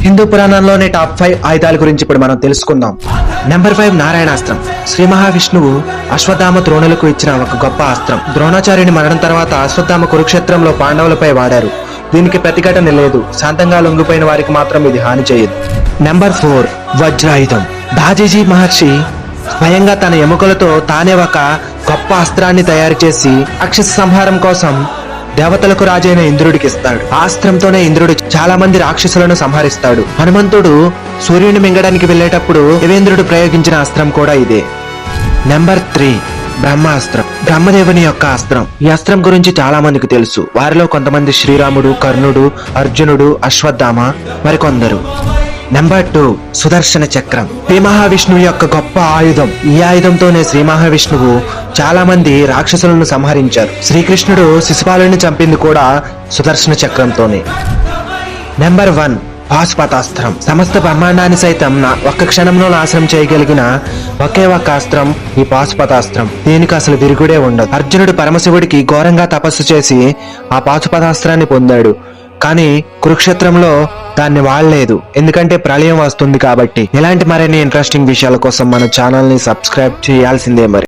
Hindu పురాణంలోని top 5 ఆయుధాల గురించి ఇప్పుడు మనం తెలుసుకుందాం. నెంబర్ 5 నారాయణాస్త్రం. శ్రీ మహావిష్ణువు అశ్వత్థామ ద్రోణులకు ఇచ్చిన ఒక గొప్ప అస్త్రం. ద్రోణాచార్యుని మరణం తర్వాత అశ్వత్థామ కురుక్షేత్రంలో పాండవులపై వాడారు. దీనికి ప్రతిఘటన లేదు. శాంతంగా లొంగిపోయిన వారికి మాత్రం ఇది హాని చేయదు. నెంబర్ 4 వజ్రాయుధం. దాజీజీ మహర్షి స్వయంగా తన ఎముకలతో తానే ఒక గొప్ప అస్త్రాన్ని తయారు చేసి రాక్షస సంహారం కోసం దేవతలకు రాజైన ఇంద్రుడికి ఇస్తాడు. ఆ అస్త్రంతోనే ఇంద్రుడు చాలా మంది రాక్షసులను సంహరిస్తాడు. హనుమంతుడు సూర్యుని మింగడానికి వెళ్లేటప్పుడు దేవేంద్రుడు ప్రయోగించిన అస్త్రం కూడా ఇదే. నెంబర్ 3 బ్రహ్మాస్త్రం. బ్రహ్మదేవుని యొక్క అస్త్రం. ఈ అస్త్రం గురించి చాలా మందికి తెలుసు. వారిలో కొంతమంది శ్రీరాముడు, కర్ణుడు, అర్జునుడు, అశ్వత్థామ, మరికొందరు. నెంబర్ 2 సుదర్శన చక్రం. శ్రీ మహావిష్ణువు యొక్క గొప్ప ఆయుధం. ఈ ఆయుధంతోనే శ్రీ మహావిష్ణువు చాలా మంది రాక్షసులను సంహరించారు. శ్రీకృష్ణుడు శిశుపాలుని చంపింది కూడా సుదర్శన చక్రంతోనే. నెంబర్ 1 పాశుపతాస్త్రం. సమస్త బ్రహ్మాండాన్ని సైతం ఒక్క క్షణంలో నాశనం చేయగలిగిన ఒకే ఒక్క అస్త్రం ఈ పాశుపతాస్త్రం. దీనికి అసలు విరుగుడే ఉండదు. అర్జునుడు పరమశివుడికి ఘోరంగా తపస్సు చేసి ఆ పాశుపతాస్త్రాన్ని పొందాడు. కానీ కురుక్షేత్రంలో దాన్ని వాడలేదు, ఎందుకంటే ప్రళయం వస్తుంది కాబట్టి. ఇలాంటి మరిన్ని ఇంట్రెస్టింగ్ విషయాల కోసం మన ఛానల్ ని సబ్స్క్రైబ్ చేయాల్సిందే మరి.